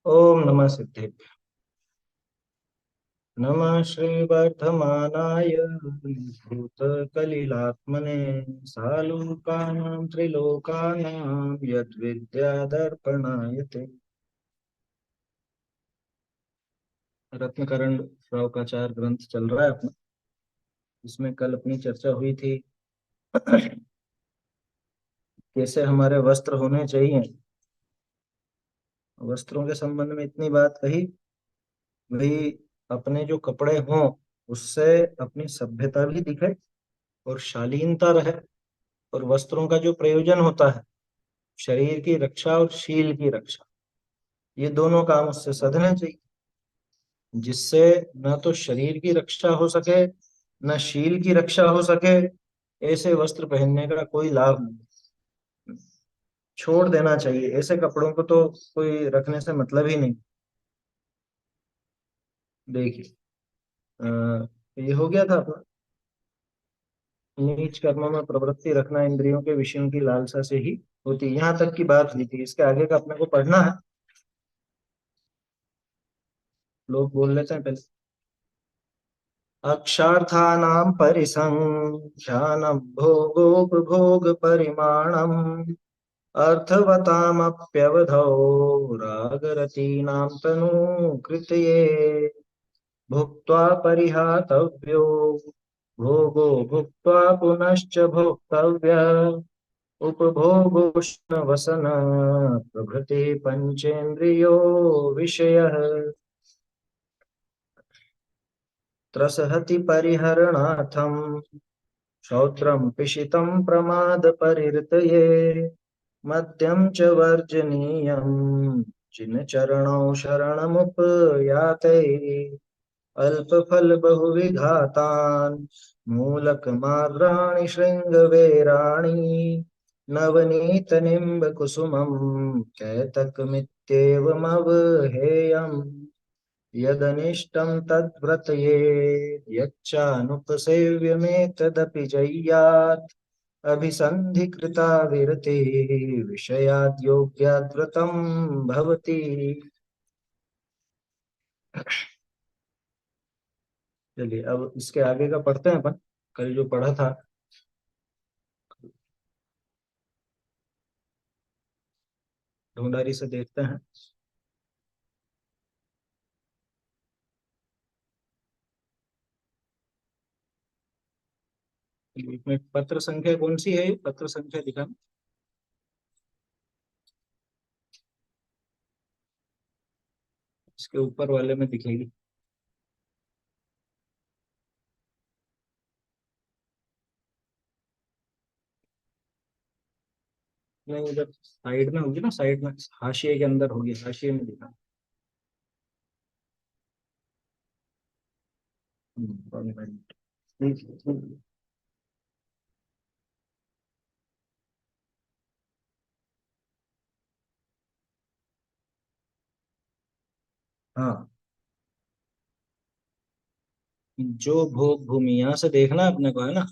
ओम नमः सिद्धेभ्य। नमः श्रीवर्धमानाय भूतकलिलात्मने सालूकानां त्रिलोकानां यद्विद्यादर्पणाय ते। रत्नकरण श्रवकाचार ग्रंथ चल रहा है अपना। इसमें कल अपनी चर्चा हुई थी कैसे हमारे वस्त्र होने चाहिए। वस्त्रों के संबंध में इतनी बात कही भाई, अपने जो कपड़े हों उससे अपनी सभ्यता भी दिखे और शालीनता रहे। और वस्त्रों का जो प्रयोजन होता है, शरीर की रक्षा और शील की रक्षा, ये दोनों काम उससे साधने चाहिए। जिससे न तो शरीर की रक्षा हो सके न शील की रक्षा हो सके, ऐसे वस्त्र पहनने का कोई लाभ नहीं। छोड़ देना चाहिए ऐसे कपड़ों को, तो कोई रखने से मतलब ही नहीं। देखिए, ये हो गया था अपना नीच कर्मों में प्रवृत्ति रखना इंद्रियों के विषयों की लालसा से ही होती है। यहाँ तक की बात हुई थी, इसके आगे का अपने को पढ़ना है। लोग बोल लेते हैं पहले। अक्षार्थानां परिसंख्यानं भोगोपभोग परिमाणम् अर्थवतामप्यवधौ रागरतीनां तनूकृतये भुक्त्वा परिहातव्यो भोगो भुक्त्वा पुनश्च भोक्तव्य उपभोगोष्ण वसन प्रभृति पंचेन्द्रियो विषयः त्रसहति परिहरणार्थं श्रोत्रं पिशितं प्रमादपरिर्तये मद्यं च वर्जनीयं चिन्चरणौ शरणमुपयाते अल्पफलबहुविघातान् मूलकमार्राणि शृङ्गवेराणि नवनीतनिम्बकुसुमं कैतकमित्येवमवहेयम् यदनिष्टं तद्व्रतये यच्चानुपसेव्यमेतदपि जय्यात् अभिसन्धिकृता विरतिः विषयाद् योग्याद्व्रतं भवति। चलिए अब इसके आगे का पढ़ते हैं अपन। कल जो पढ़ा था, ढूंढारी से देखते हैं। इसमें पत्र संख्या कौन सी है? पत्र संख्या दिखाना। इसके ऊपर वाले में दिखेगी। नहीं, उधर साइड में होगी ना, साइड में हाशिए के अंदर होगी, हाशिए में दिखा। ठीक है। हाँ, जो भोग भूमि यहाँ से देखना है अपने को, है ना।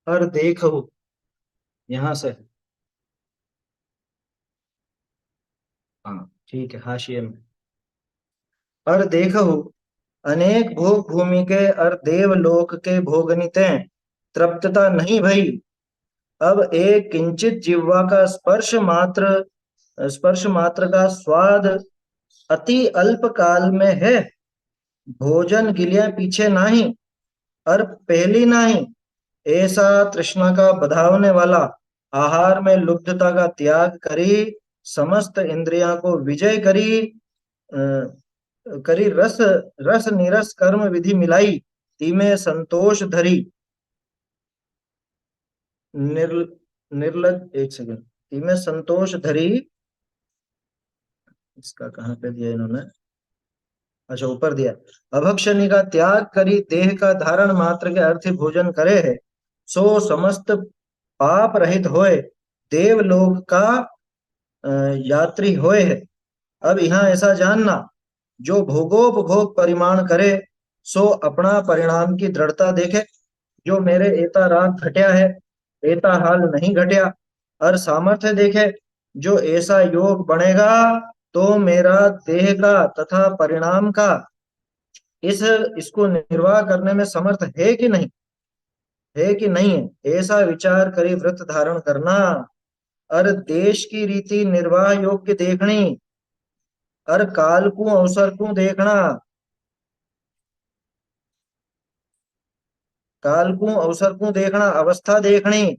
और देखो, यहाँ से। हाँ ठीक है, हाशिए में। और देखो, अनेक भोग भूमि के और देवलोक के भोगनिते तृप्तता नहीं भई। अब एक किंचित जिह्वा का स्पर्श मात्र का स्वाद अति अल्प काल में है। भोजन गिलियां पीछे नाही और पहली नाही, ऐसा तृष्णा का बधावने वाला आहार में लुब्धता का त्याग करी, समस्त इंद्रियां को विजय करी, करी रस रस निरस कर्म विधि मिलाई, तीमे संतोष धरी। निर्ल निर्लज, एक सेकंड। तीमे संतोष धरी इसका कहाँ पे दिया इन्होंने? अच्छा, ऊपर दिया। अभक्षणी का त्याग करी देह का धारण मात्र के अर्थ भोजन करे है, सो समस्त पाप रहित होए, देवलोक का अ, यात्री होए है। अब यहाँ ऐसा जानना, जो भोगोपभोग परिमाण करे, सो अपना परिणाम की दृढ़ता देखे। जो मेरे एता राग घटया है, एता हाल नहीं घटया, और सामर्थ्य देखे। जो ऐसा योग बनेगा, तो मेरा देह का तथा परिणाम का इस इसको निर्वाह करने में समर्थ है कि नहीं, है कि नहीं है, ऐसा विचार करी व्रत धारण करना। और देश की रीति निर्वाह योग्य देखनी, और काल को अवसर को देखना, काल को अवसर को देखना, अवस्था देखनी।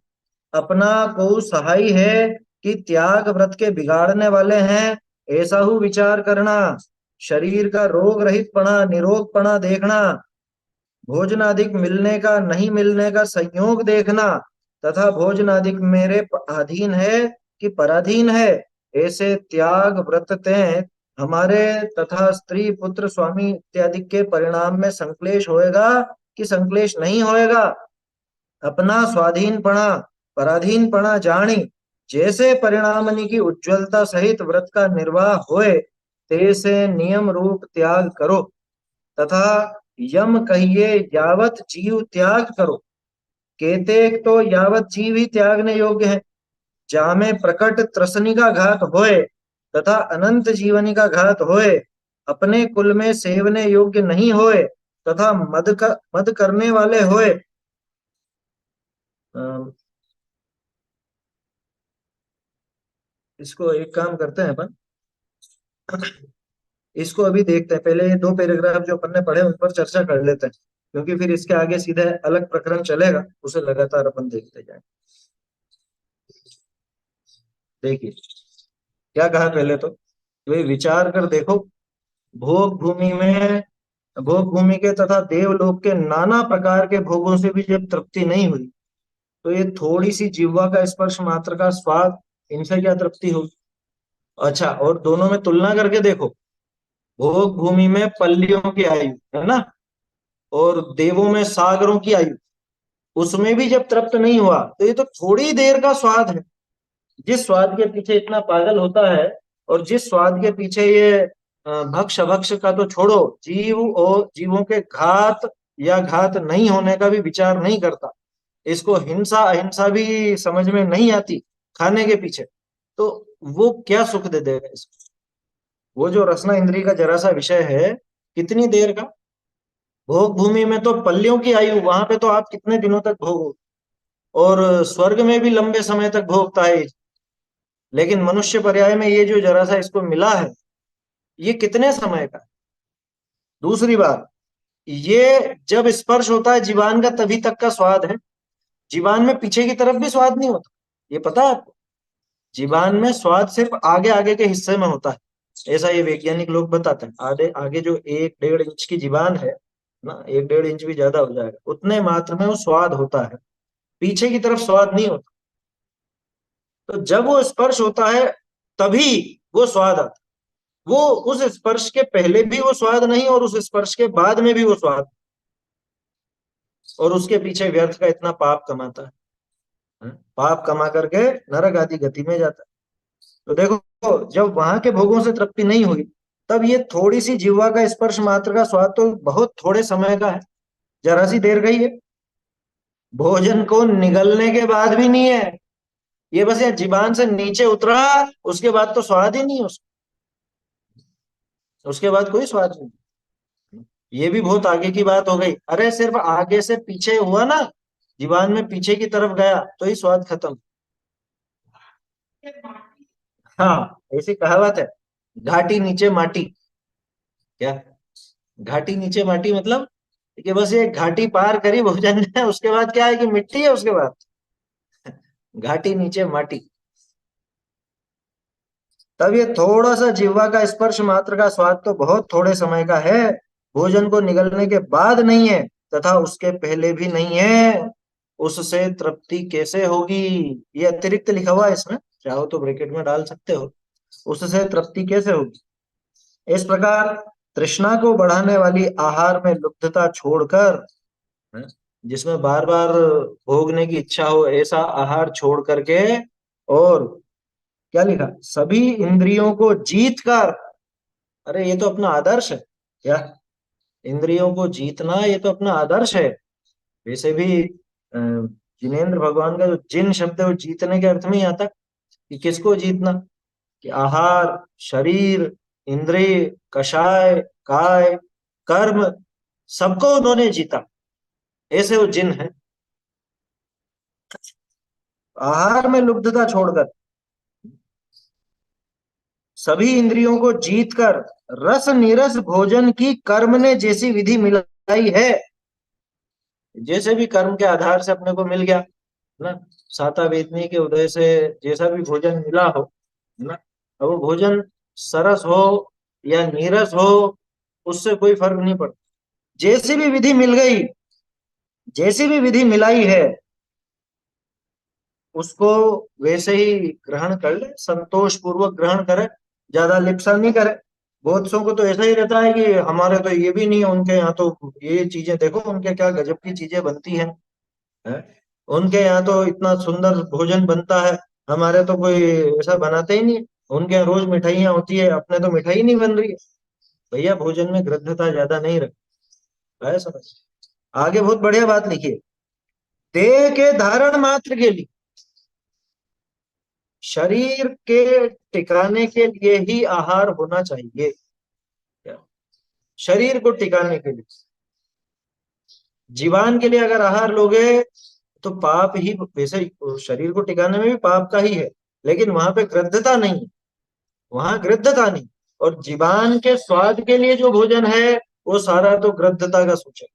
अपना को सहाय है कि त्याग व्रत के बिगाड़ने वाले हैं, ऐसा ही विचार करना। शरीर का रोग रहित पना, निरोगपना देखना। भोजनादिक मिलने का नहीं मिलने का संयोग देखना, तथा भोजनादिक मेरे अधीन है कि पराधीन है, ऐसे त्याग व्रत तय हमारे तथा स्त्री पुत्र स्वामी इत्यादि के परिणाम में संक्लेश होएगा कि संक्लेश नहीं होएगा। अपना स्वाधीनपणा पराधीनपणा जानी, जैसे परिणामनि की उज्ज्वलता सहित व्रत का निर्वाह होए, तैसे नियम रूप त्याग करो। तथा यम कहिए यावत जीव त्याग करो, केतेक तो यावत जीव ही त्यागने योग्य है। जामे प्रकट त्रसनी का घात होए, तथा अनंत जीवनी का घात होए, अपने कुल में सेवने योग्य नहीं होए, तथा मद करने वाले होए। अम, इसको एक काम करते हैं अपन, इसको अभी देखते हैं। पहले ये दो पैराग्राफ जो अपन ने पढ़े उन पर चर्चा कर लेते हैं, क्योंकि फिर इसके आगे सीधे अलग प्रकरण चलेगा, उसे लगातार अपन देखते जाएं। देखिए क्या कहा पहले तो, भाई विचार कर देखो, भोग भूमि में, भोग भूमि के तथा देवलोक के नाना प्रकार के भोगों से भी जब तृप्ति नहीं हुई, तो ये थोड़ी सी जिह्वा का स्पर्श मात्र का स्वाद, इनसे क्या तृप्ति होगी? अच्छा, और दोनों में तुलना करके देखो, भोग भूमि में पल्लियों की आयु है ना, और देवों में सागरों की आयु, उसमें भी जब तृप्त नहीं हुआ, तो ये तो थोड़ी देर का स्वाद है। जिस स्वाद के पीछे इतना पागल होता है, और जिस स्वाद के पीछे ये भक्ष भक्ष का तो छोड़ो, जीव और जीवों के घात या घात नहीं होने का भी विचार नहीं करता, इसको हिंसा अहिंसा भी समझ में नहीं आती खाने के पीछे, तो वो क्या सुख दे देगा इसको? वो जो रसना इंद्री का जरा सा विषय है, कितनी देर का। भोग भूमि में तो पल्लियों की आयु, वहां पे तो आप कितने दिनों तक भोगो, और स्वर्ग में भी लंबे समय तक भोगता है। लेकिन मनुष्य पर्याय में ये जो जरा सा इसको मिला है, ये कितने समय का। दूसरी बात, ये जब स्पर्श होता है जीवान का, तभी तक का स्वाद है। जीवान में पीछे की तरफ भी स्वाद नहीं होता, ये पता है आपको? जीवान में स्वाद सिर्फ आगे आगे के हिस्से में होता है, ऐसा ये वैज्ञानिक लोग बताते हैं। आगे आगे जो 1-1.5 इंच की जीवान है ना, 1-1.5 इंच भी ज्यादा हो जाएगा, उतने मात्र में वो स्वाद होता है, पीछे की तरफ स्वाद नहीं होता। तो जब वो स्पर्श होता है, तभी वो स्वाद आता है। वो उस स्पर्श के पहले भी वो स्वाद नहीं, और उस स्पर्श के बाद में भी वो स्वाद, और उसके पीछे व्यर्थ का इतना पाप कमाता है। पाप कमा करके नरक आदि गति में जाता है। तो देखो, जब वहां के भोगों से तृप्ति नहीं हुई, तब ये थोड़ी सी जीवा का स्पर्श मात्र का स्वाद तो बहुत थोड़े समय का है, जरा सी देर गई है। भोजन को निगलने के बाद भी नहीं है, ये बस ये जीभान से नीचे उतरा, उसके बाद तो स्वाद ही नहीं है उसके बाद कोई स्वाद नहीं। ये भी बहुत आगे की बात हो गई। अरे सिर्फ आगे से पीछे हुआ ना, जीवान में पीछे की तरफ गया, तो ही स्वाद खत्म। हाँ, ऐसी कहावत है, घाटी नीचे माटी। क्या? घाटी नीचे माटी मतलब कि बस ये घाटी पार करी भोजन ने, उसके बाद क्या है कि मिट्टी है उसके बाद। घाटी नीचे माटी। तब ये थोड़ा सा जिह्वा का स्पर्श मात्र का स्वाद तो बहुत थोड़े समय का है, भोजन को निगलने के बाद नहीं है, तथा उसके पहले भी नहीं है, उससे तृप्ति कैसे होगी? ये अतिरिक्त लिखा हुआ है इसमें, चाहो तो ब्रैकेट में डाल सकते हो। उससे तृप्ति कैसे होगी? इस प्रकार तृष्णा को बढ़ाने वाली आहार में लुब्धता छोड़कर, है, जिसमें बार बार भोगने की इच्छा हो ऐसा आहार छोड़ करके, और क्या लिखा, सभी इंद्रियों को जीत कर, अरे ये तो अपना आदर्श है क्या, इंद्रियों को जीतना ये तो अपना आदर्श है। वैसे भी जिनेन्द्र भगवान का जो जिन शब्द है वो जीतने के अर्थ में ही आता है, कि किसको जीतना, कि आहार, शरीर, इंद्रिय, कषाय, काय, कर्म, सबको उन्होंने जीता, ऐसे वो जिन है। आहार में लुब्धता छोड़कर, सभी इंद्रियों को जीतकर, रस निरस भोजन की कर्म ने जैसी विधि मिलाई है, जैसे भी कर्म के आधार से अपने को मिल गया ना, साता वेदनी के उदय से जैसा भी भोजन मिला हो, है ना, अब वो भोजन सरस हो या नीरस हो, उससे कोई फर्क नहीं पड़ता, जैसी भी विधि मिल गई, जैसी भी विधि मिलाई है, उसको वैसे ही ग्रहण कर ले, संतोष पूर्वक ग्रहण करे, ज्यादा लिप्सा नहीं करे। बहुत सौ को तो ऐसा ही रहता है कि हमारे तो ये भी नहीं है, उनके यहाँ तो ये चीजें देखो, उनके क्या गजब की चीजें बनती हैं, है? उनके यहाँ तो इतना सुंदर भोजन बनता है, हमारे तो कोई ऐसा बनाते ही नहीं है। उनके यहाँ रोज मिठाइयाँ होती है, अपने तो मिठाई नहीं बन रही है। भैया भोजन में गृद्धता ज्यादा नहीं रखता है, समझ। आगे बहुत बढ़िया बात लिखी है, देह के धारण मात्र के लिए, शरीर के टिकाने के लिए ही आहार होना चाहिए। क्या? शरीर को टिकाने के लिए, जीवान के लिए अगर आहार लोगे तो पाप ही, वैसे शरीर को टिकाने में भी पाप का ही है, लेकिन वहां पे गृद्धता नहीं है, वहां गृद्धता नहीं। और जीवान के स्वाद के लिए जो भोजन है वो सारा तो गृद्धता का सूचक,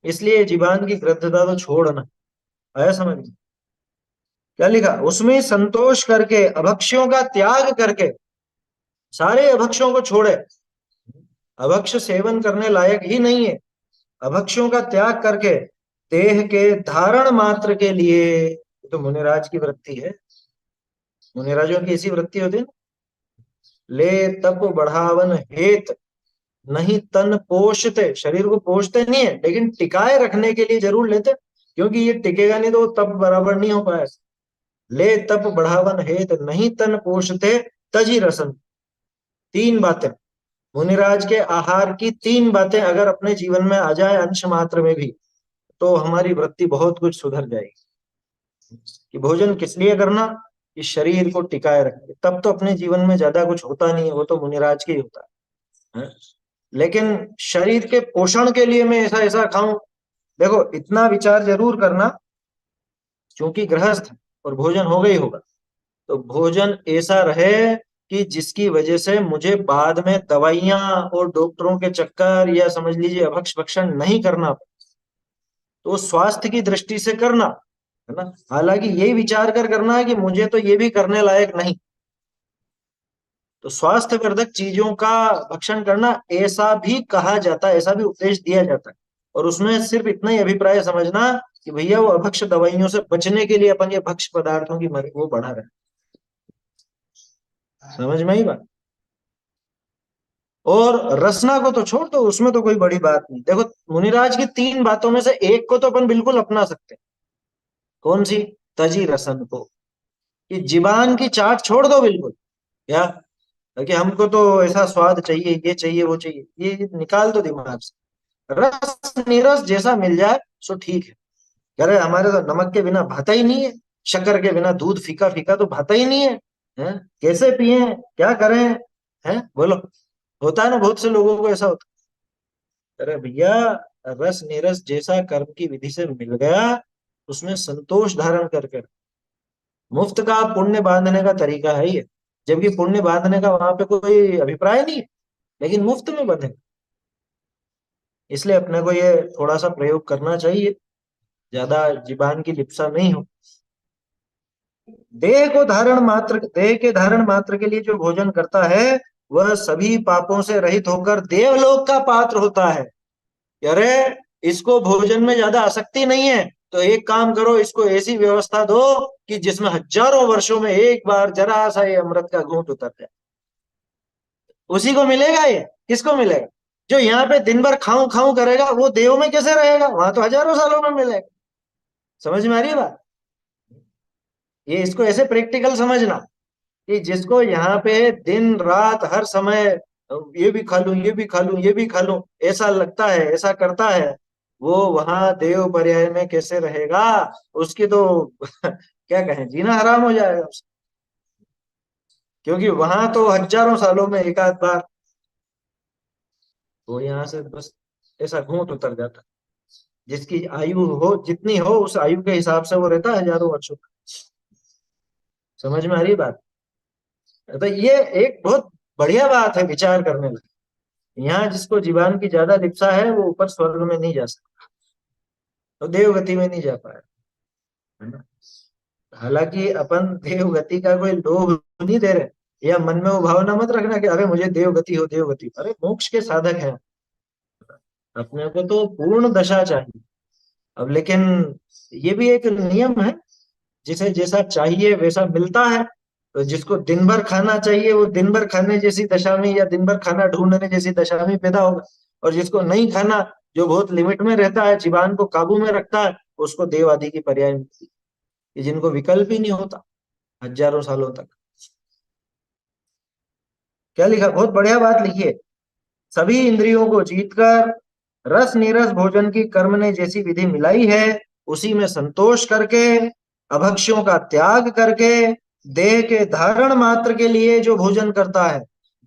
इसलिए जीवान की गृद्धता तो छोड़ना, आया समझ में? क्या लिखा, उसमें संतोष करके, अभक्ष्यों का त्याग करके, सारे अभक्ष्यों को छोड़े, अभक्ष सेवन करने लायक ही नहीं है, अभक्ष्यों का त्याग करके देह के धारण मात्र के लिए, ये तो मुनिराज की वृत्ति है, मुनिराजों की ऐसी वृत्ति होती है ना, ले तप बढ़ावन हेत, नहीं तन पोषते, शरीर को पोषते नहीं है लेकिन टिकाए रखने के लिए जरूर लेते, क्योंकि ये टिकेगा नहीं तो तप बराबर नहीं हो पाया। ले तप बढ़ावन हेत नहीं तन पोषते, तजी रसन, तीन बातें, मुनिराज के आहार की तीन बातें अगर अपने जीवन में आ जाए अंश मात्र में भी, तो हमारी वृत्ति बहुत कुछ सुधर जाएगी। कि भोजन किस लिए करना, कि शरीर को टिकाए रखें, तब तो अपने जीवन में ज्यादा कुछ होता नहीं है, वो तो मुनिराज के ही होता है। लेकिन शरीर के पोषण के लिए मैं ऐसा ऐसा खाऊं, देखो इतना विचार जरूर करना, क्योंकि गृहस्थ है और भोजन होगा ही होगा, तो भोजन ऐसा रहे कि जिसकी वजह से मुझे बाद में दवाइयां और डॉक्टरों के चक्कर या समझ लीजिए अभक्ष भक्षण नहीं करना पड़े। तो स्वास्थ्य की दृष्टि से करना है ना, हालांकि यही विचार कर करना है कि मुझे तो ये भी करने लायक नहीं, तो स्वास्थ्य वर्धक चीजों का भक्षण करना ऐसा भी कहा जाता है, ऐसा भी उपदेश दिया जाता है। और उसमें सिर्फ इतना ही अभिप्राय समझना कि भैया वो अभक्ष दवाइयों से बचने के लिए अपन ये भक्ष पदार्थों की वो बढ़ा रहे हैं। समझ में ही बात। और रसना को तो छोड़ दो, उसमें तो कोई बड़ी बात नहीं, देखो मुनिराज की तीन बातों में से एक को तो अपन बिल्कुल अपना सकते हैं, कौन सी, तजी रसन को, कि जीवान की चाट छोड़ दो बिल्कुल, क्या, कि हमको तो ऐसा स्वाद चाहिए, ये चाहिए, वो चाहिए, ये निकाल दो दिमाग से, रस निरस जैसा मिल जाए सो ठीक है। अरे हमारे तो नमक के बिना भाता ही नहीं है, शक्कर के बिना दूध फीका फीका तो भाता ही नहीं है, हैं? कैसे पिए, क्या करें, हैं बोलो, होता है ना, बहुत से लोगों को ऐसा होता है। अरे भैया रस निरस जैसा कर्म की विधि से मिल गया, उसमें संतोष धारण करके, मुफ्त का पुण्य बांधने का तरीका है ये, जबकि पुण्य बांधने का वहां पे कोई अभिप्राय नहीं है, लेकिन मुफ्त में बंधे, इसलिए अपने को ये थोड़ा सा प्रयोग करना चाहिए, ज्यादा जीवान की लिप्सा नहीं हो। देह के धारण मात्र के लिए जो भोजन करता है, वह सभी पापों से रहित होकर देवलोक का पात्र होता है। अरे इसको भोजन में ज्यादा आसक्ति नहीं है, तो एक काम करो, इसको ऐसी व्यवस्था दो कि जिसमें हजारों वर्षों में एक बार जरा सा ये अमृत का घूंट उतर जाए, उसी को मिलेगा ये। किसको मिलेगा? जो यहाँ पे दिन भर खाऊं खाऊं करेगा, वो देव में कैसे रहेगा? वहां तो हजारों सालों में मिलेगा। समझ में आ रही है बात? ये इसको ऐसे प्रैक्टिकल समझना कि जिसको यहाँ पे दिन रात हर समय ये भी खा लूं, ये भी खा लूं, ये भी खा लूं, ऐसा लगता है, ऐसा करता है, वो वहां देव पर्याय में कैसे रहेगा? उसकी तो क्या कहें, जीना हराम हो जाएगा उसका। क्योंकि वहां तो हजारों सालों में एक आध बार वो यहाँ से बस ऐसा घूंट उतर जाता है। जिसकी आयु हो जितनी हो, उस आयु के हिसाब से वो रहता है हजारों वर्षों। समझ में आ रही है बात? तो ये एक बहुत बढ़िया बात है विचार करने में। यहाँ जिसको जीवन की ज्यादा लिप्सा है, वो ऊपर स्वर्ग में नहीं जा सकता, तो देवगति में नहीं जा पाया, है ना? हालांकि अपन देवगति का कोई लोभ नहीं दे रहे, या मन में वो भावना मत रखना कि अरे मुझे देवगति हो, देवगति। अरे मोक्ष के साधक है, अपने को तो पूर्ण दशा चाहिए। अब लेकिन ये भी एक नियम है, जिसे जैसा चाहिए वैसा मिलता है। तो जिसको दिन भर खाना चाहिए, वो दिन भर खाने जैसी दशा में या दिन भर खाना ढूंढने जैसी दशा में पैदा होगा। और जिसको नहीं खाना, जो बहुत लिमिट में रहता है, जीवान को काबू में रखता है, उसको देव आदि की पर्याय मिलती है। कि जिनको विकल्प ही नहीं होता हजारों सालों तक। क्या लिखा? बहुत बढ़िया बात लिखी है। सभी इंद्रियों को जीतकर रस नीरस भोजन की कर्म ने जैसी विधि मिलाई है, उसी में संतोष करके, अभक्ष्यों का त्याग करके, देह के धारण मात्र के लिए जो भोजन करता है,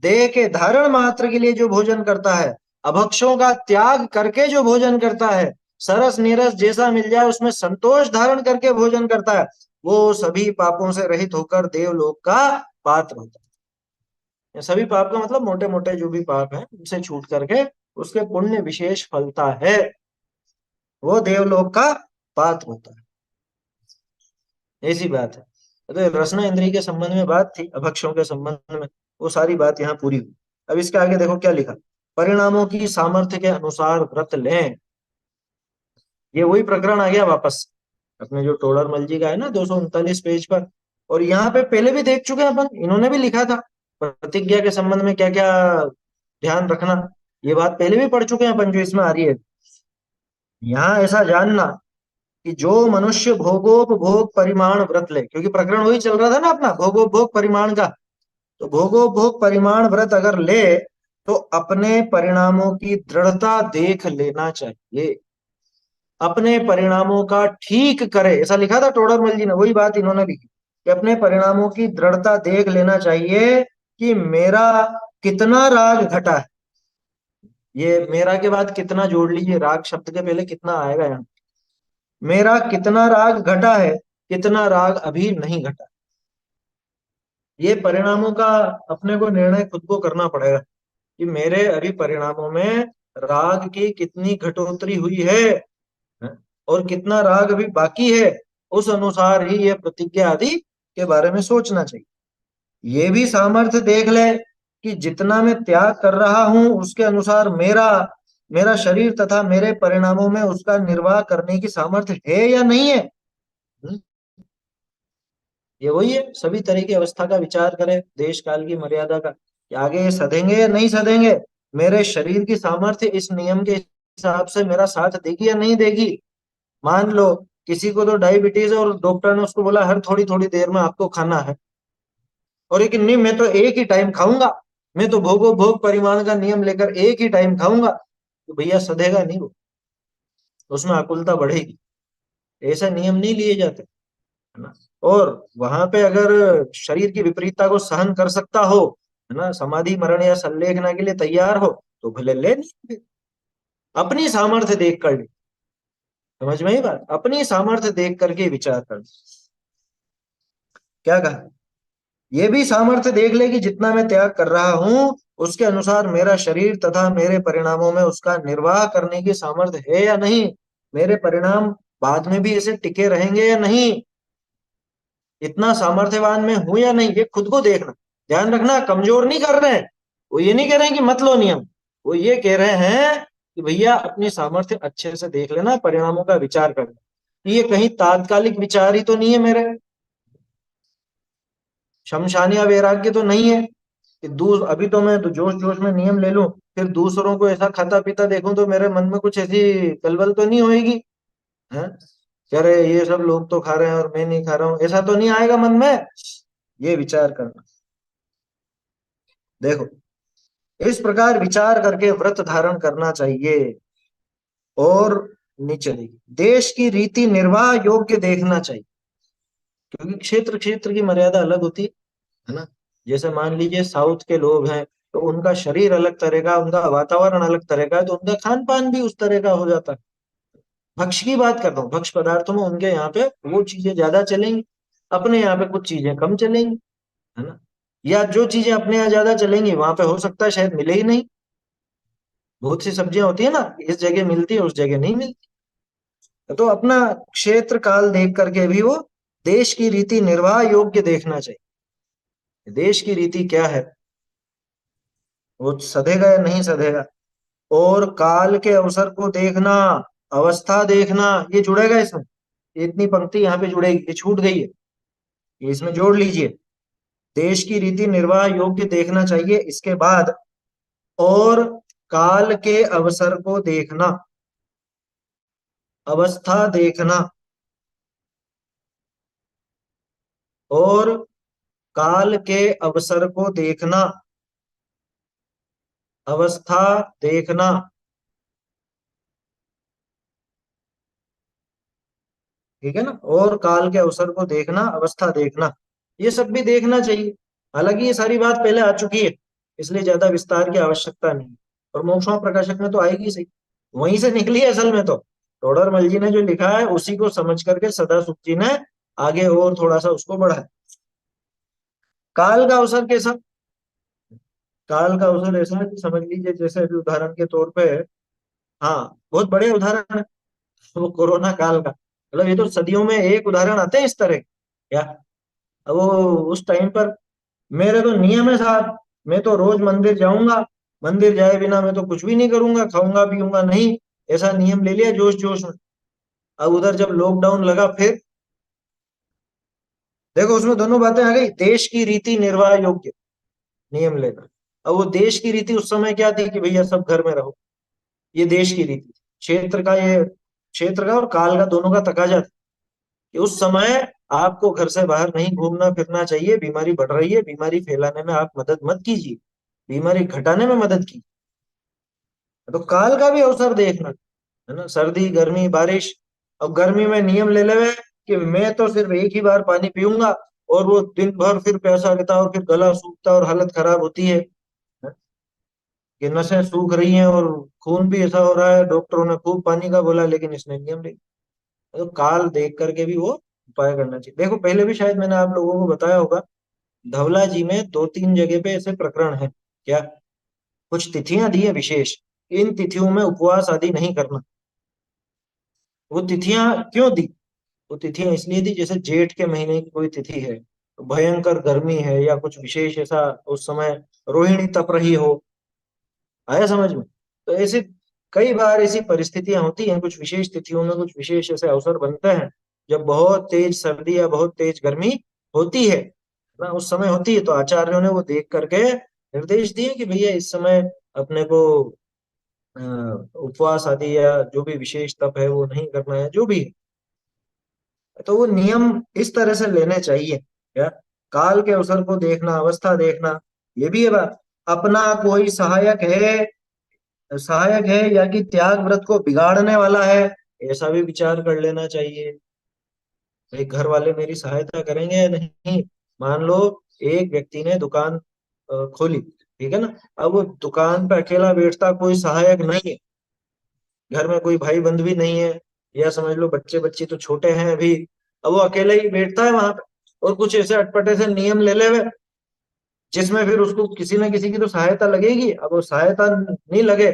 देह के धारण मात्र के लिए जो भोजन करता है, अभक्ष्यों का त्याग करके जो भोजन करता है, सरस नीरस जैसा मिल जाए उसमें संतोष धारण करके भोजन करता है, वो सभी पापों से रहित होकर देवलोक का पात्र होता है। सभी पाप का मतलब मोटे मोटे जो भी पाप है उनसे छूट करके उसके पुण्य विशेष फलता है, वो देवलोक का पात्र होता है। ऐसी बात है। तो रसना इंद्रिय के संबंध में बात थी, अभक्षों के संबंध में वो सारी बात यहाँ पूरी हुई। अब इसके आगे देखो क्या लिखा। परिणामों की सामर्थ्य के अनुसार व्रत लें। ये वही प्रकरण आ गया वापस, अपने जो टोडरमल जी का है ना 239 पेज पर। और यहाँ पे पहले भी देख चुके हैं अपन, इन्होंने भी लिखा था प्रतिज्ञा के संबंध में क्या क्या ध्यान रखना। ये बात पहले भी पढ़ चुके हैं अपन, जो इसमें आ रही है। यहाँ ऐसा जानना कि जो मनुष्य भोगोपभोग परिमाण व्रत ले, क्योंकि प्रकरण वही चल रहा था ना अपना, भोगोपभोग परिमाण का। तो भोगोपभोग परिमाण व्रत अगर ले, तो अपने परिणामों की दृढ़ता देख लेना चाहिए। अपने परिणामों का ठीक करे, ऐसा लिखा था टोडरमल जी ने, वही बात इन्होंने लिखी कि अपने परिणामों की दृढ़ता देख लेना चाहिए कि मेरा कितना राग घटा है। ये मेरा के बाद कितना जोड़ लीजिए, राग शब्द के पहले कितना आएगा यहाँ। मेरा कितना राग घटा है, कितना राग अभी नहीं घटा। ये परिणामों का अपने को निर्णय खुद को करना पड़ेगा कि मेरे अभी परिणामों में राग की कितनी घटोतरी हुई है, और कितना राग अभी बाकी है। उस अनुसार ही ये प्रतिज्ञा आदि के बारे में सोचना चाहिए। ये भी सामर्थ्य देख ले कि जितना मैं त्याग कर रहा हूं, उसके अनुसार मेरा मेरा शरीर तथा मेरे परिणामों में उसका निर्वाह करने की सामर्थ्य है या नहीं है। हम्म, ये वही है, सभी तरह की अवस्था का विचार करें, देश काल की मर्यादा का, कि आगे ये सधेंगे या नहीं सधेंगे। मेरे शरीर की सामर्थ्य इस नियम के हिसाब से मेरा साथ देगी या नहीं देगी। मान लो किसी को तो डायबिटीज है, और डॉक्टर ने उसको बोला हर थोड़ी थोड़ी देर में आपको खाना है, और एक नहीं मैं तो एक ही टाइम खाऊंगा, मैं तो भोगो भोग परिमाण का नियम लेकर एक ही टाइम खाऊंगा, तो भैया सधेगा नहीं वो, उसमें आकुलता बढ़ेगी। ऐसे नियम नहीं लिए जाते, है ना? और वहां पे अगर शरीर की विपरीतता को सहन कर सकता हो, है ना, समाधि मरण या संलेखना के लिए तैयार हो, तो भले ले नहीं, अपनी सामर्थ्य देख कर ले। समझ में ही बात, अपनी सामर्थ्य देख करके विचार कर। क्या कहा? ये भी सामर्थ्य देख ले कि जितना मैं त्याग कर रहा हूं, उसके अनुसार मेरा शरीर तथा मेरे परिणामों में उसका निर्वाह करने की सामर्थ्य है या नहीं। मेरे परिणाम बाद में भी ऐसे टिके रहेंगे या नहीं, इतना सामर्थ्यवान मैं हूं या नहीं, ये खुद को देखना। ध्यान रखना, कमजोर नहीं कर रहे हैं, वो ये नहीं कह रहे हैं कि मत लो नियम। वो ये कह रहे हैं कि भैया अपनी सामर्थ्य अच्छे से देख लेना, परिणामों का विचार करना। ये कहीं तात्कालिक विचार ही तो नहीं है मेरे, शमशानिया वैराग्य तो नहीं है, कि अभी तो मैं तो जोश जोश में नियम ले लूं, फिर दूसरों को ऐसा खाता पीता देखूं तो मेरे मन में कुछ ऐसी कलबल तो नहीं होएगी? है, अरे ये सब लोग तो खा रहे हैं और मैं नहीं खा रहा हूँ, ऐसा तो नहीं आएगा मन में? ये विचार करना। देखो, इस प्रकार विचार करके व्रत धारण करना चाहिए। और नहीं चलेगी, देश की रीति निर्वाह योग्य देखना चाहिए, क्योंकि क्षेत्र क्षेत्र की मर्यादा अलग होती है ना। जैसे मान लीजिए साउथ के लोग हैं, तो उनका शरीर अलग तरह का, उनका वातावरण अलग तरह का है, तो उनका खान पान भी उस तरह का हो जाता है। भक्ष्य की बात कर रहा हूँ, भक्ष्य पदार्थों में उनके यहाँ पे वो चीजें ज्यादा चलेंगी, अपने यहाँ पे कुछ चीजें कम चलेंगी, है ना। या जो चीजें अपने यहाँ ज्यादा चलेंगी वहां पे हो सकता है शायद मिले ही नहीं। बहुत सी सब्जियां होती है ना, इस जगह मिलती है उस जगह नहीं मिलती। तो अपना क्षेत्र काल देख करके भी वो देश की रीति निर्वाह योग्य देखना चाहिए। देश की रीति क्या है, वो सधेगा या नहीं सधेगा। और काल के अवसर को देखना, अवस्था देखना, ये जुड़ेगा इसमें। ये इतनी पंक्ति यहाँ पे जुड़ेगी, ये छूट गई है, ये इसमें जोड़ लीजिए। देश की रीति निर्वाह योग्य देखना चाहिए, इसके बाद और काल के अवसर को देखना, अवस्था देखना, और काल के अवसर को देखना, अवस्था देखना। ठीक है ना, और काल के अवसर को देखना, अवस्था देखना, ये सब भी देखना चाहिए। हालांकि ये सारी बात पहले आ चुकी है, इसलिए ज्यादा विस्तार की आवश्यकता नहीं। और मोक्षों प्रकाशक में तो आएगी सही, वहीं से निकली है असल में तो। टोडरमल जी ने जो लिखा है उसी को समझ करके सदाशिव जी ने आगे और थोड़ा सा उसको बढ़ाया। काल का अवसर कैसा? काल का अवसर ऐसा है कि समझ लीजिए, जैसे अभी उदाहरण के तौर पे, हाँ, बहुत बड़े उदाहरण है, वो कोरोना काल का, मतलब ये तो सदियों में एक उदाहरण आते हैं इस तरह के। क्या, अब वो उस टाइम पर मेरे तो नियम है साहब, मैं तो रोज मंदिर जाऊंगा, मंदिर जाए बिना मैं तो कुछ भी नहीं करूंगा, खाऊंगा पीऊंगा नहीं, ऐसा नियम ले लिया जोश जोश में। अब उधर जब लॉकडाउन लगा, फिर देखो उसमें दोनों बातें आ गई, देश की रीति निर्वाह योग्य नियम लेना। अब वो देश की रीति उस समय क्या थी कि भैया सब घर में रहो, ये देश की रीति थी। क्षेत्र का, ये क्षेत्र का और काल का दोनों का तकाजा था कि उस समय आपको घर से बाहर नहीं घूमना फिरना चाहिए, बीमारी बढ़ रही है, बीमारी फैलाने में आप मदद मत कीजिए, बीमारी घटाने में मदद की। तो काल का भी अवसर देखना, है ना, सर्दी गर्मी बारिश। अब गर्मी में नियम ले ले कि मैं तो सिर्फ एक ही बार पानी पीऊंगा, और वो दिन भर फिर प्यासा रहता है और फिर गला सूखता और हालत खराब होती है, कि नसें सूख रही हैं और खून भी ऐसा हो रहा है, डॉक्टरों ने खूब पानी का बोला लेकिन इसने नियम ले। तो काल देख करके भी वो उपाय करना चाहिए। देखो पहले भी शायद मैंने आप लोगों को बताया होगा, धवला जी में दो तीन जगह पे ऐसे प्रकरण है। क्या, कुछ तिथियां दी है विशेष, इन तिथियों में उपवास आदि नहीं करना। वो तिथियां क्यों दी? वो तिथियां इसलिए दी, जैसे जेठ के महीने की कोई तिथि है, तो भयंकर गर्मी है या कुछ विशेष ऐसा उस समय रोहिणी तप रही हो, आया समझ में? तो ऐसे कई बार ऐसी परिस्थितियां होती हैं, कुछ विशेष तिथियों में कुछ विशेष ऐसे अवसर बनते हैं जब बहुत तेज सर्दी या बहुत तेज गर्मी होती है ना, उस समय होती है, तो आचार्यों ने वो देख करके निर्देश दिए कि भैया इस समय अपने को अ, उपवास आदि या जो भी विशेष तप है वो नहीं करना है, जो भी है। तो वो नियम इस तरह से लेने चाहिए। क्या, काल के अवसर को देखना, अवस्था देखना, ये भी है बात। अपना कोई सहायक है या कि त्याग व्रत को बिगाड़ने वाला है, ऐसा भी विचार कर लेना चाहिए। भाई घर वाले मेरी सहायता करेंगे या नहीं? मान लो एक व्यक्ति ने दुकान खोली, ठीक है ना, अब वो दुकान पे अकेला बैठता, कोई सहायक नहीं है, घर में कोई भाई बंधु भी नहीं है, या समझ लो बच्चे बच्चे तो छोटे हैं अभी, अब वो अकेला ही बैठता है वहां पे, और कुछ ऐसे अटपटे से नियम ले ले हुए, जिसमें फिर उसको किसी ना किसी की तो सहायता लगेगी। अब वो सहायता नहीं लगे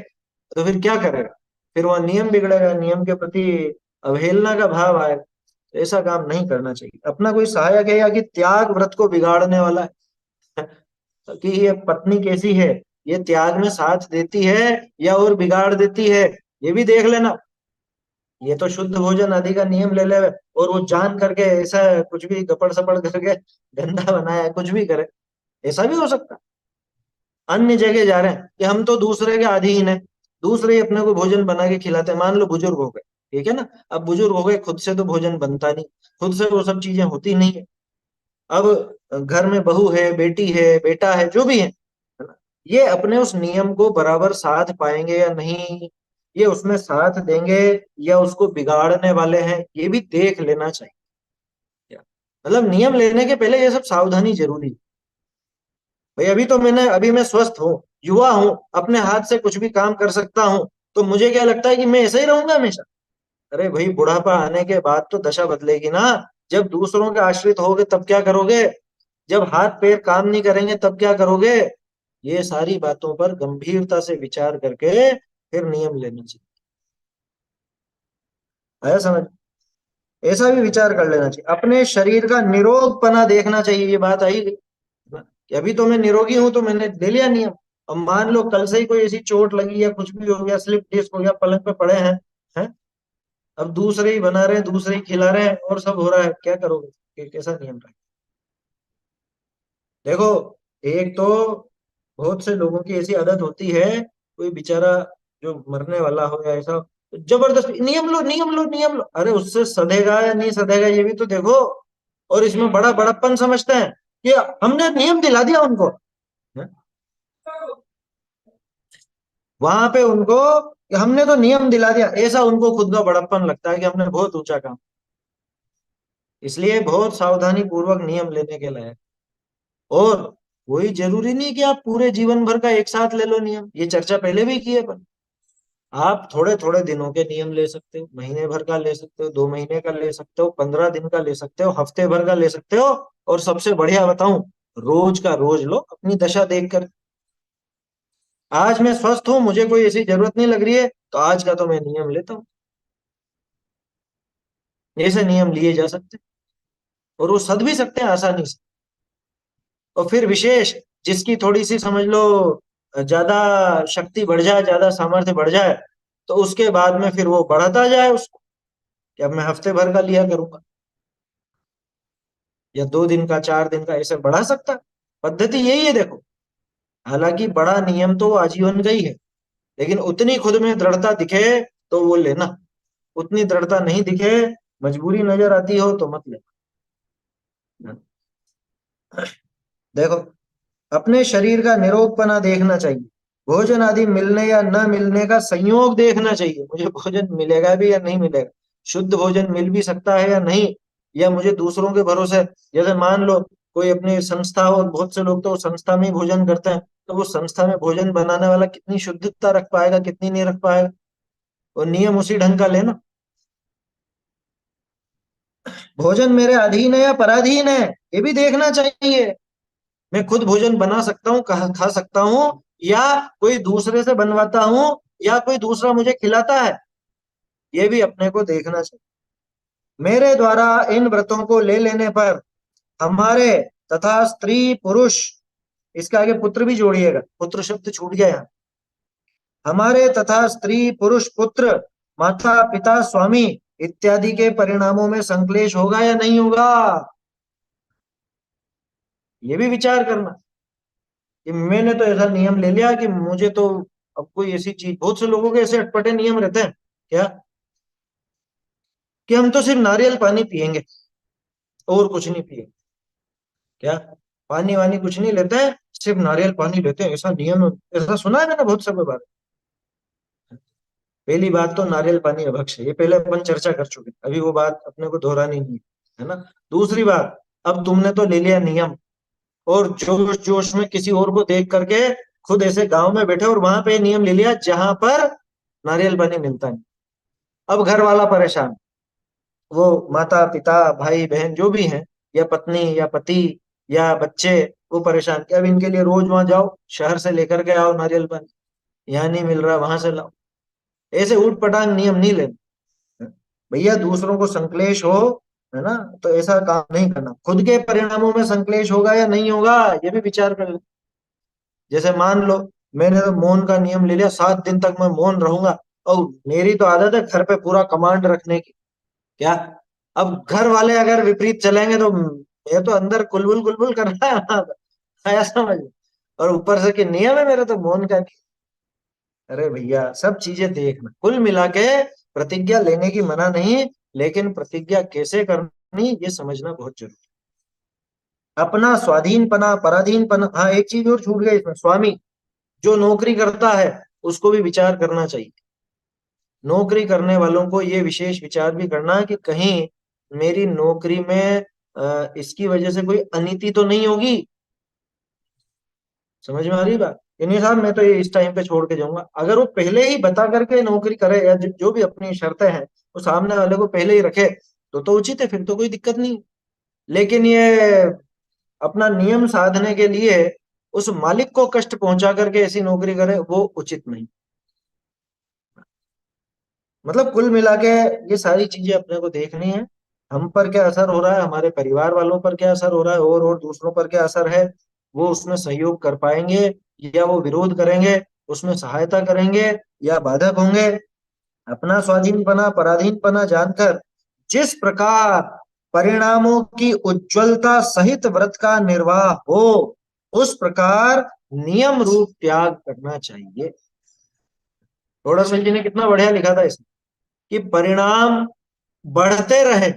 तो फिर क्या करेगा? फिर वह नियम बिगड़ेगा, नियम के प्रति अवहेलना का भाव आएगा। तो ऐसा काम नहीं करना चाहिए। अपना कोई सहायक है या कि त्याग व्रत को बिगाड़ने वाला है, कि ये पत्नी कैसी है, ये त्याग में साथ देती है या और बिगाड़ देती है, ये भी देख लेना। ये तो शुद्ध भोजन आदि का नियम ले ले और वो जान करके ऐसा कुछ भी गपड़ सपड़ करके गंदा बनाया, कुछ भी करे, ऐसा भी हो सकता है। अन्य जगह जा रहे हैं कि हम तो दूसरे के अधीन है, दूसरे ही अपने को भोजन बना के खिलाते हैं। मान लो बुजुर्ग हो गए, ठीक है ना, अब बुजुर्ग हो गए, खुद से तो भोजन बनता नहीं, खुद से वो सब चीजें होती नहीं है। अब घर में बहू है, बेटी है, बेटा है, जो भी है ना, ये अपने उस नियम को बराबर साथ पाएंगे या नहीं, ये उसमें साथ देंगे या उसको बिगाड़ने वाले हैं, ये भी देख लेना चाहिए। मतलब नियम लेने के पहले ये सब सावधानी जरूरी है। भाई अभी मैं स्वस्थ हूँ, युवा हूँ, अपने हाथ से कुछ भी काम कर सकता हूँ, तो मुझे क्या लगता है कि मैं ऐसा ही रहूंगा हमेशा? अरे भाई, बुढ़ापा आने के बाद तो दशा बदलेगी ना। जब दूसरों के आश्रित होगे तब क्या करोगे? जब हाथ पैर काम नहीं करेंगे तब क्या करोगे? ये सारी बातों पर गंभीरता से विचार करके फिर नियम लेना चाहिए। आया समझ? ऐसा भी विचार कर लेना चाहिए, अपने शरीर का निरोगपना देखना चाहिए। ये बात आई ना, कि अभी तो मैं निरोगी हूं तो मैंने ले लिया नियम। अब मान लो कल से ही कोई ऐसी चोट लगी या कुछ भी हो गया, स्लिप डिस्क हो गया, पलंग पे पड़े हैं, अब दूसरे ही बना रहे हैं, दूसरे ही खिला रहे हैं और सब हो रहा है, क्या करोगे? कैसा नियम रहा? देखो, एक तो बहुत से लोगों की ऐसी आदत होती है, कोई बेचारा जो मरने वाला हो या ऐसा, तो जबरदस्ती नियम लो, नियम लो, नियम लो। अरे उससे सधेगा या नहीं सधेगा ये भी तो देखो। और इसमें बड़ा बड़प्पन समझते हैं कि हमने नियम दिला दिया उनको। वहां पे उनको कि हमने तो नियम दिला दिया, ऐसा उनको खुद का बड़प्पन लगता है कि हमने बहुत ऊंचा काम। इसलिए बहुत सावधानी पूर्वक नियम लेने के लायक। और कोई जरूरी नहीं कि आप पूरे जीवन भर का एक साथ ले लो नियम, ये चर्चा पहले भी की है पर आप थोड़े थोड़े दिनों के नियम ले सकते हो, महीने भर का ले सकते हो, 2 महीने का ले सकते हो, 15 दिन का ले सकते हो, हफ्ते भर का ले सकते हो। और सबसे बढ़िया बताऊं, रोज का रोज लो, अपनी दशा देखकर। आज मैं स्वस्थ हूं, मुझे कोई ऐसी जरूरत नहीं लग रही है, तो आज का तो मैं नियम लेता हूँ। ऐसे नियम लिए जा सकते हैं और वो सद भी सकते हैं आसानी से। और फिर विशेष, जिसकी थोड़ी सी समझ लो ज्यादा शक्ति बढ़ जाए, ज्यादा सामर्थ्य बढ़ जाए, तो उसके बाद में फिर वो बढ़ाता जाए उसको, कि अब मैं हफ्ते भर का लिया करूंगा या 2 दिन का, 4 दिन का, ऐसे बढ़ा सकता है। पद्धति यही है देखो। हालांकि बड़ा नियम तो आजीवन का ही है, लेकिन उतनी खुद में दृढ़ता दिखे तो वो लेना, उतनी दृढ़ता नहीं दिखे, मजबूरी नजर आती हो तो मत लेना। देखो, अपने शरीर का निरोगपना देखना चाहिए, भोजन आदि मिलने या न मिलने का संयोग देखना चाहिए, मुझे भोजन मिलेगा भी या नहीं मिलेगा, शुद्ध भोजन मिल भी सकता है या नहीं, या मुझे दूसरों के भरोसे, जैसे मान लो कोई अपनी संस्था हो, और बहुत से लोग तो संस्था में ही भोजन करते हैं, तो वो संस्था में भोजन बनाने वाला कितनी शुद्धता रख पाएगा, कितनी नहीं रख पाएगा, और नियम उसी ढंग का लेना। भोजन मेरे अधीन है या पराधीन है, ये भी देखना चाहिए। मैं खुद भोजन बना सकता हूँ, खा सकता हूँ, या कोई दूसरे से बनवाता हूँ, या कोई दूसरा मुझे खिलाता है, ये भी अपने को देखना चाहिए। मेरे द्वारा इन व्रतों को ले लेने पर हमारे तथा स्त्री पुरुष, इसके आगे पुत्र भी जोड़िएगा, पुत्र शब्द छूट गया यहाँ, हमारे तथा स्त्री पुरुष पुत्र माता पिता स्वामी इत्यादि के परिणामों में संक्लेश होगा या नहीं होगा, ये भी विचार करना। कि मैंने तो ऐसा नियम ले लिया कि मुझे तो अब कोई ऐसी चीज, बहुत से लोगों के ऐसे अटपटे नियम रहते हैं क्या, कि हम तो सिर्फ नारियल पानी पियेंगे और कुछ नहीं पिएंगे। क्या? पानी वानी कुछ नहीं लेते हैं, सिर्फ नारियल पानी लेते हैं, ऐसा नियम? ऐसा सुना है मैंने बहुत समय बाद। पहली बात तो नारियल पानी अभक्ष है, ये पहले अपन चर्चा कर चुके हैं, अभी वो बात अपने को दोहरानी नहीं है ना। दूसरी बात, अब तुमने तो ले लिया नियम, और जोश जोश में किसी और को देख करके खुद ऐसे गांव में बैठे और वहां पे नियम ले लिया जहां पर नारियल पानी मिलता नहीं। अब घर वाला परेशान, वो माता पिता भाई बहन जो भी हैं, या पत्नी या पति या बच्चे, वो परेशान कि अब इनके लिए रोज वहां जाओ, शहर से लेकर के आओ नारियल पानी, यहाँ नहीं मिल रहा वहां से लाओ। ऐसे ऊट पटांग नियम नहीं लेने भैया, दूसरों को संकलेश हो, है ना, तो ऐसा काम नहीं करना। खुद के परिणामों में संकलेश होगा या नहीं होगा, ये भी विचार कर ले। जैसे मान लो मैंने तो मौन का नियम ले लिया, 7 दिन तक मैं मौन रहूंगा, और मेरी तो आदत है घर पे पूरा कमांड रखने की। क्या? अब घर वाले अगर विपरीत चलेंगे तो मैं तो अंदर कुलबुल कुलबुल कर रहा है, आया समझ? और ऊपर से कि नियम है मेरा तो मौन का भी। अरे भैया सब चीजें देखना, कुल मिला के प्रतिज्ञा लेने की मना नहीं, लेकिन प्रतिज्ञा कैसे करनी ये समझना बहुत जरूरी है। अपना स्वाधीनपना पराधीनपना, हाँ एक चीज और छूट गई इसमें, स्वामी जो नौकरी करता है उसको भी विचार करना चाहिए। नौकरी करने वालों को ये विशेष विचार भी करना है कि कहीं मेरी नौकरी में इसकी वजह से कोई अनीति तो नहीं होगी। समझ में आ रही बात? कि नहीं साहब मैं तो ये इस टाइम पे छोड़ के जाऊंगा, अगर वो पहले ही बता करके नौकरी करे या जो भी अपनी शर्तें हैं वो सामने वाले को पहले ही रखे तो उचित है, फिर तो कोई दिक्कत नहीं। लेकिन ये अपना नियम साधने के लिए उस मालिक को कष्ट पहुंचा करके ऐसी नौकरी करे, वो उचित नहीं। मतलब कुल मिला के ये सारी चीजें अपने को देखनी है। हम पर क्या असर हो रहा है, हमारे परिवार वालों पर क्या असर हो रहा है, और दूसरों पर क्या असर है, वो उसमें सहयोग कर पाएंगे या वो विरोध करेंगे, उसमें सहायता करेंगे या बाधक होंगे। अपना स्वाधीनपना पराधीनपना जानकर जिस प्रकार परिणामों की उज्ज्वलता सहित व्रत का निर्वाह हो, उस प्रकार नियम रूप त्याग करना चाहिए। थोड़ा जी ने कितना बढ़िया लिखा था इसमें कि परिणाम बढ़ते रहे,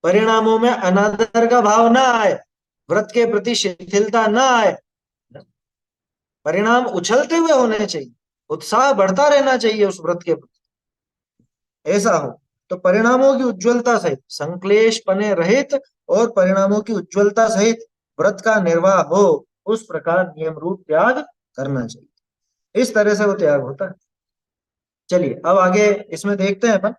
परिणामों में अनादर का भाव ना आए, व्रत के प्रति शिथिलता ना आए, परिणाम उछलते हुए होने चाहिए, उत्साह बढ़ता रहना चाहिए उस व्रत के प्रति, ऐसा हो। तो परिणामों की उज्ज्वलता सहित संक्लेश पने रहित और परिणामों की उज्ज्वलता सहित व्रत का निर्वाह हो, उस प्रकार नियम रूप त्याग करना चाहिए। इस तरह से वो त्याग होता है। चलिए अब आगे इसमें देखते हैं अपन।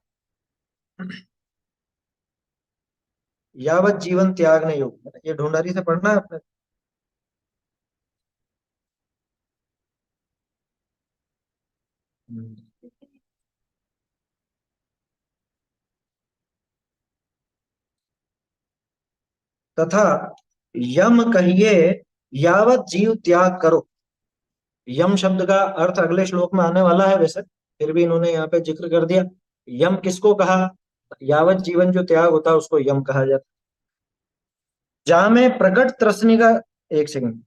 यावत जीवन त्याग नहीं योग, ये ढूंढारी से पढ़ना है अपने। तथा यम कहिए यावत जीव त्याग करो। यम शब्द का अर्थ अगले श्लोक में आने वाला है, वैसे फिर भी इन्होंने यहाँ पे जिक्र कर दिया। यम किसको कहा? यावत जीवन जो त्याग होता है उसको यम कहा जाता है। जहां में प्रकट त्रसनी का, एक सेकंड,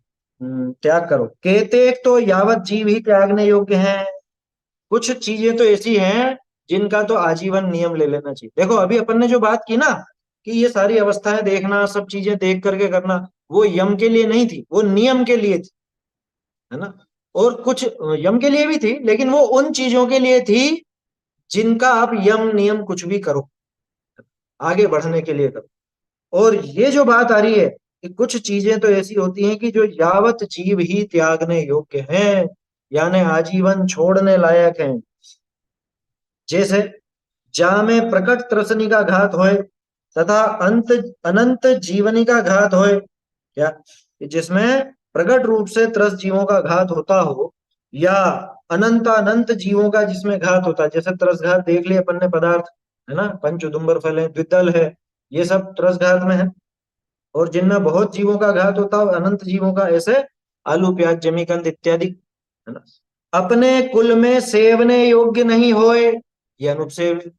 त्याग करो कहते तो यावत जीव ही त्यागने योग्य हैं। कुछ चीजें तो ऐसी हैं जिनका तो आजीवन नियम ले लेना चाहिए। देखो अभी अपन ने जो बात की ना कि ये सारी अवस्थाएं देखना, सब चीजें देख करके करना, वो यम के लिए नहीं थी, वो नियम के लिए थी, है ना। और कुछ यम के लिए भी थी, लेकिन वो उन चीजों के लिए थी जिनका आप यम नियम कुछ भी करो, आगे बढ़ने के लिए करो। और ये जो बात आ रही है कि कुछ चीजें तो ऐसी होती हैं कि जो यावत जीव ही त्यागने योग्य हैं, यानी आजीवन छोड़ने लायक हैं। जैसे जा में प्रकट त्रसनी का घात होए तथा अंत अनंत जीवनी का घात होए, क्या कि जिसमें प्रकट रूप से त्रस जीवों का घात होता हो, या अनंत अनंत जीवों का जिसमें घात होता है, जैसे त्रस घात देख लिए अपन ने पदार्थ, है ना, पंच उदुम्बर फल है, द्विदल है, ये सब त्रस घात में है। और जिनमें बहुत जीवों का घात होता हो, अनंत जीवों का, ऐसे आलू प्याज जमीकंद इत्यादि, है ना। अपने कुल में सेवने योग्य नहीं होए, ये अनुपसेव्य।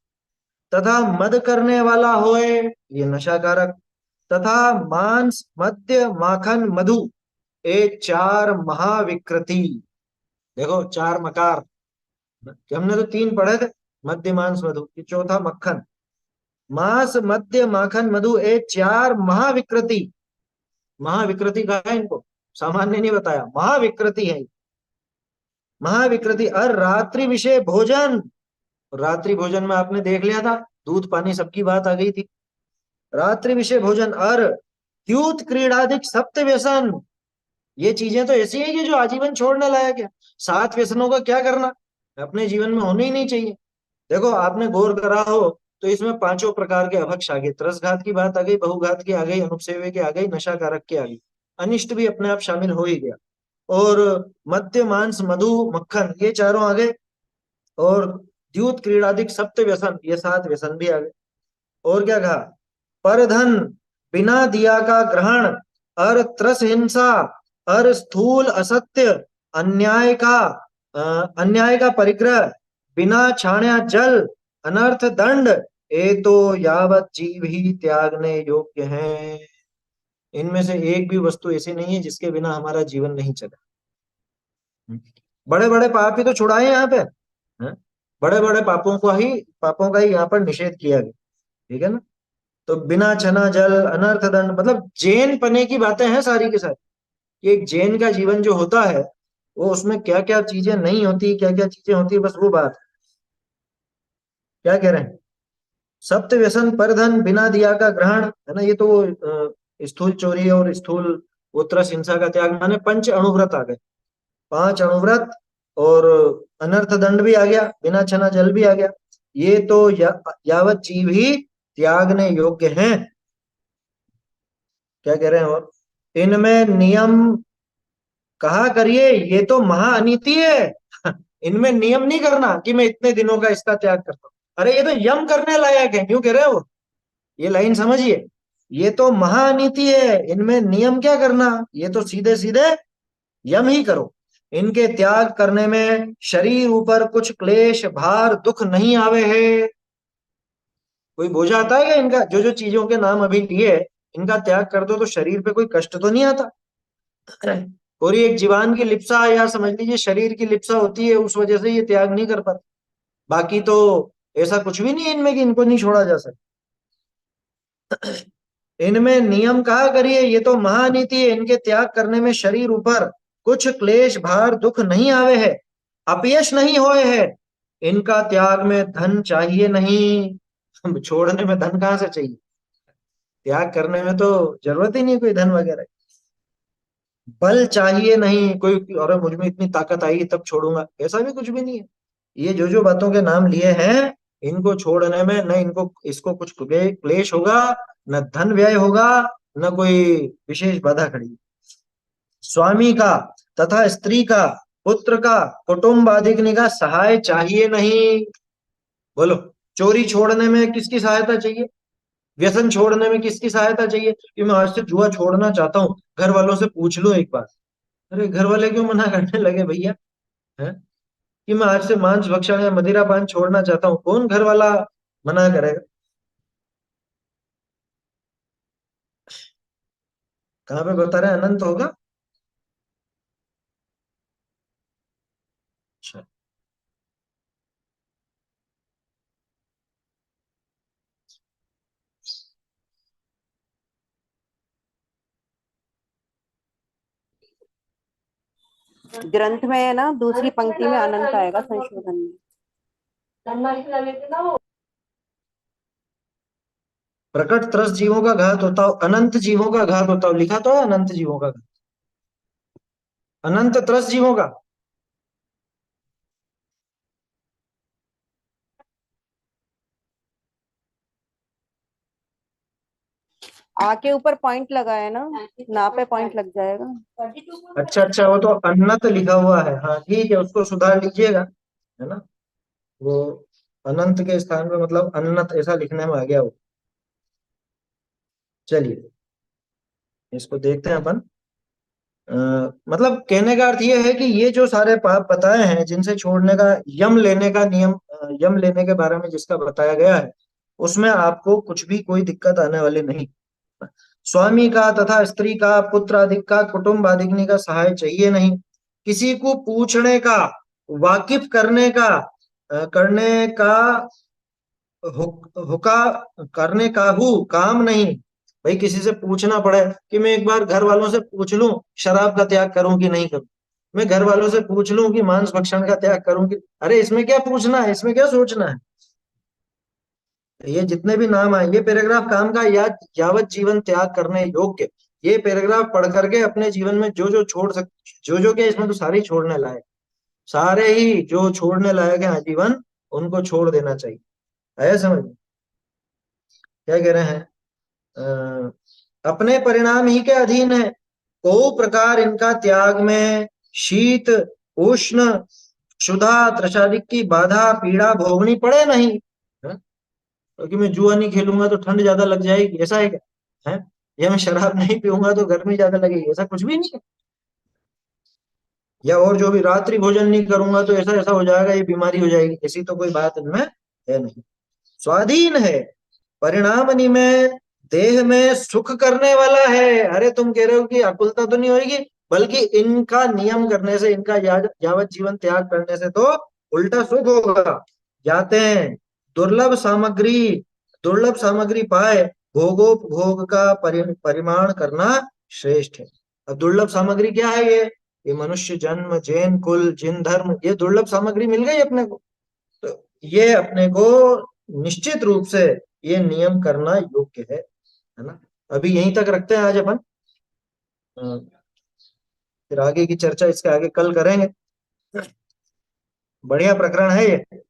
तथा मद करने वाला होए, ये नशाकारक। तथा मांस मद्य माखन मधु, ये चार महाविकृति। देखो चार मकार, कि हमने तो तीन पढ़े थे, मद्य मांस मधु, ये चौथा मक्खन। मांस मद्य माखन मधु, ये चार महाविकृति। महाविकृति कहा है इनको, सामान्य नहीं बताया, महाविकृति है। महाविकृति और रात्रि विषय भोजन, रात्रि भोजन में आपने देख लिया था, दूध पानी सबकी बात आ गई थी। रात्रि विषय भोजन और द्यूत क्रीड़ादिक सप्त व्यसन, ये चीजें तो ऐसी है कि जो आजीवन छोड़ने लायक है। सात व्यसनों का क्या करना, अपने जीवन में होने ही नहीं चाहिए। देखो आपने गौर करा हो तो इसमें पांचों प्रकार के अभक्ष आ गए, त्रसघात की बात आ गई, बहुघात की आ गई, अनुपसेव्य की आ गई, नशाकारक की आ गई, अनिष्ट भी अपने आप शामिल हो ही गया। और मद्य मांस मधु मक्खन, ये चारों आ गए। और द्यूत क्रीड़ादिक सप्त व्यसन, ये सात व्यसन भी आ गए। और क्या कहा? परधन बिना दिया का ग्रहण, और त्रस हिंसा, और स्थूल असत्य, अन्याय का अन्याय का परिग्रह, बिना छाण्या जल, अनर्थ दंड, ये तो यावत जीव ही त्यागने योग्य हैं। इनमें से एक भी वस्तु ऐसी नहीं है जिसके बिना हमारा जीवन नहीं चले। बड़े बड़े पाप ही तो छुड़ाए यहाँ पे, हैं? बड़े बड़े पापों का ही यहाँ पर निषेध किया गया। ठीक है ना। तो बिना छना जल अनर्थ दंड, मतलब जैन पने की बातें हैं सारी के सारी। कि एक जैन का जीवन जो होता है, वो उसमें क्या क्या चीजें नहीं होती, क्या क्या चीजें होती है, बस वो बात है। क्या कह रहे हैं? सप्त व्यसन परधन बिना दिया का ग्रहण, है ना। ये तो स्थूल चोरी और स्थूल उत्तरस हिंसा का त्याग, माने पंच अणुव्रत आ गए, पांच अणुव्रत। और अनर्थ दंड भी आ गया, बिना छना जल भी आ गया। ये तो यावत जीव ही त्यागने योग्य हैं। क्या कह रहे हैं? और इनमें नियम कहा करिए, ये तो महाअनीति है। इनमें नियम नहीं करना कि मैं इतने दिनों का इसका त्याग करता हूं। अरे ये तो यम करने लायक है, क्यों कह रहे हो? ये लाइन समझिए। ये तो महाअनीति है, इनमें नियम क्या करना, ये तो सीधे सीधे यम ही करो। इनके त्याग करने में शरीर ऊपर कुछ क्लेश भार दुख नहीं आवे है। कोई बोझ आता है क्या इनका? जो जो चीजों के नाम अभी लिए, इनका त्याग कर दो तो शरीर पे कोई कष्ट तो नहीं आता। और ये एक जीवान की लिप्सा, या समझ लीजिए शरीर की लिप्सा होती है, उस वजह से ये त्याग नहीं कर पाते। बाकी तो ऐसा कुछ भी नहीं है इनमें कि इनको नहीं छोड़ा जा सकता। इनमें नियम कहा करिए, ये तो महानीति है। इनके त्याग करने में शरीर ऊपर कुछ क्लेश भार दुख नहीं आवे है, अपयश नहीं होए है। इनका त्याग में धन चाहिए नहीं। छोड़ने में धन कहाँ से चाहिए? त्याग करने में तो जरूरत ही नहीं कोई धन वगैरह। बल चाहिए नहीं कोई, अरे मुझ में इतनी ताकत आएगी तब छोड़ूंगा, ऐसा भी कुछ भी नहीं है। ये जो जो बातों के नाम लिए हैं, इनको छोड़ने में न इनको इसको कुछ क्लेश होगा, न धन व्यय होगा, न कोई विशेष बाधा खड़ी। स्वामी का तथा स्त्री का पुत्र का कुटुंब आदि का सहाय चाहिए नहीं। बोलो, चोरी छोड़ने में किसकी सहायता चाहिए? व्यसन छोड़ने में किसकी सहायता चाहिए? कि मैं आज से जुआ छोड़ना चाहता हूँ, घर वालों से पूछ लूं एक बार। अरे घर वाले क्यों मना करने लगे भैया? है कि मैं आज से मांस भक्षण या मदिरा पान छोड़ना चाहता हूँ, कौन घर वाला मना करेगा? कहाँ पे बता रहे हैं अनंत होगा? अच्छा। ग्रंथ में है ना, दूसरी पंक्ति में अनंत आएगा संशोधन में। प्रकट त्रस्त जीवों का घात होता हो, अनंत जीवों का घात होता हो, लिखा तो है अनंत जीवों का घात, अनंत त्रस्त जीवों का। आ के ऊपर पॉइंट लगा है ना, ना पे पॉइंट लग जाएगा। अच्छा अच्छा, वो तो अनंत लिखा हुआ है, हाँ ठीक है, उसको सुधार लीजिएगा, है ना। वो अनंत के स्थान पे मतलब अनंत ऐसा लिखने में आ गया वो। चलिए इसको देखते हैं अपन। अ, मतलब कहने का अर्थ ये है कि ये जो सारे पाप बताए हैं, जिनसे छोड़ने का यम लेने का नियम, यम लेने के बारे में जिसका बताया गया है, उसमें आपको कुछ भी कोई दिक्कत आने वाली नहीं। स्वामी का तथा स्त्री का पुत्र आदि का कुटुंब आदि का सहाय चाहिए नहीं। किसी को पूछने का, वाकिफ करने का हुका करने का हु काम नहीं। भाई किसी से पूछना पड़े कि मैं एक बार घर वालों से पूछ लूं शराब का त्याग करूं कि नहीं करूं, मैं घर वालों से पूछ लूं कि मांस भक्षण का त्याग करूं कि, अरे इसमें क्या पूछना है, इसमें क्या सोचना है? ये जितने भी नाम आए, ये पैराग्राफ काम का, या यावत जीवन त्याग करने योग्य। ये पैराग्राफ पढ़ करके अपने जीवन में जो जो छोड़ सक, जो जो क्या, इसमें तो सारे ही छोड़ने लायक, सारे ही जो छोड़ने लायक है आजीवन, उनको छोड़ देना चाहिए। आया समझ में? क्या कह रहे हैं? अपने परिणाम ही के अधीन है, को प्रकार इनका त्याग में शीत उष्ण क्षुधा त्रसादिक की बाधा पीड़ा भोगनी पड़े नहीं। है? क्योंकि मैं जुआ नहीं खेलूंगा तो ठंड ज्यादा लग जाएगी, ऐसा है क्या? है? या मैं शराब नहीं पीऊंगा तो गर्मी ज्यादा लगेगी, ऐसा कुछ भी नहीं है। या और जो भी रात्रि भोजन नहीं करूंगा तो ऐसा ऐसा हो जाएगा, ये बीमारी हो जाएगी, ऐसी तो कोई बात इनमें है नहीं। स्वाधीन है परिणाम में देह में सुख करने वाला है। अरे तुम कह रहे हो कि आकुलता तो नहीं होगी, बल्कि इनका नियम करने से, इनका यावत जीवन त्याग करने से तो उल्टा सुख होगा। जाते हैं दुर्लभ सामग्री, दुर्लभ सामग्री पाए, भोगोपभोग का परिमाण करना श्रेष्ठ है। अब दुर्लभ सामग्री क्या है? ये मनुष्य जन्म, जैन कुल, जिन धर्म, ये दुर्लभ सामग्री मिल गई अपने को। तो ये अपने को निश्चित रूप से ये नियम करना योग्य है ना। अभी यहीं तक रखते हैं आज अपन। अ, फिर आगे की चर्चा इसके आगे कल करेंगे। बढ़िया प्रकरण है ये।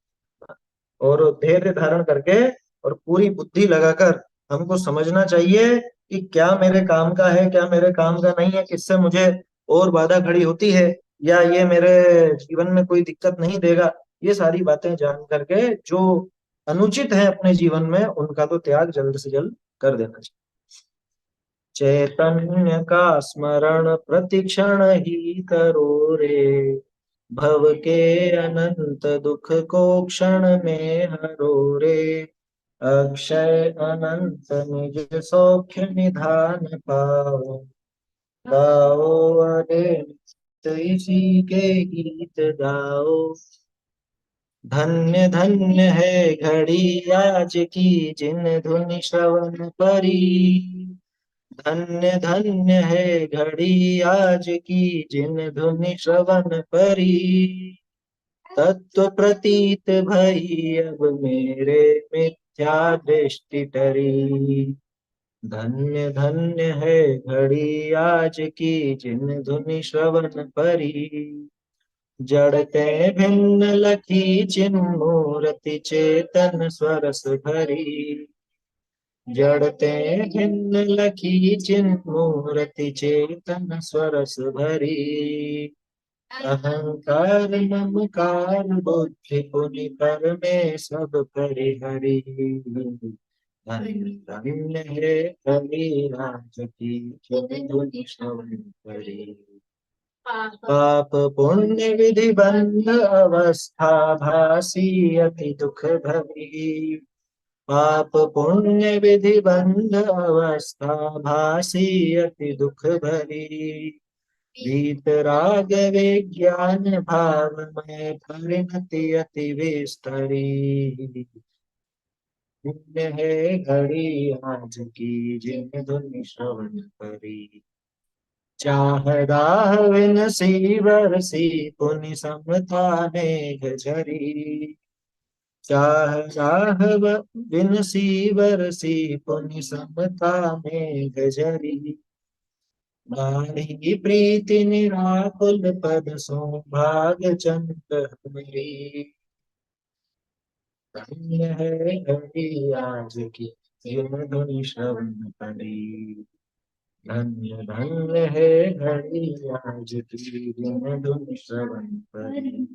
और धैर्य धारण करके और पूरी बुद्धि लगाकर हमको समझना चाहिए कि क्या मेरे काम का है, क्या मेरे काम का नहीं है, किससे मुझे और बाधा खड़ी होती है, या ये मेरे जीवन में कोई दिक्कत नहीं देगा। ये सारी बातें जान करके जो अनुचित है अपने जीवन में, उनका तो त्याग जल्द से जल्द कर देना चाहिए। चैतन्य का स्मरण प्रतिक्षण ही करो रे, भव के अनंत दुख को क्षण में हरो रे, अक्षय अनंत निज सौख्य निधान पाओ, गाओ अरे नित्य इसी के गीत गाओ। धन्य धन्य है घड़ी आज की जिन धुनि श्रवण परी, धन्य धन्य है घड़ी आज की जिन धुनि श्रवण परी, तत्व प्रतीत भई अब मेरे मिथ्या दृष्टि टरी। धन्य धन्य है घड़ी आज की जिन धुनि श्रवण परी, जड़ते भिन्न लखी चिन्मूर्ति चेतन स्वरस भरी, जड़ते भिन्न लखी चिन्मूर्ति चेतन स्वरस भरी, अहंकार ममकार बुद्धि पुनि पर में सब परिहरी। धन्य धन्य है कबीराज की जिन धुनि श्रवण परी, पाप पुण्य विधि बंध अवस्था भासी अति दुख भरी, पाप पुण्य विधि बंध अवस्था भासी अति दुख भरी, वीत राग विज्ञान भाव में परिणति अति विस्तरी। पुण्य है घड़ी आज की जिन धुनि श्रवण परी, चाह राह विनसी बरसी पुनि समता मेघ झरी, चाह राह विनसी बरसी पुनि समता मेघ झरी, बाढ़ी प्रीति निराकुल पद सो भाग जंत हमारी। धन्य है घड़ी आज की जिन धुनि श्रवण परी, धन्य धन्य है घड़ी आज की जिन धुनि श्रवण परी।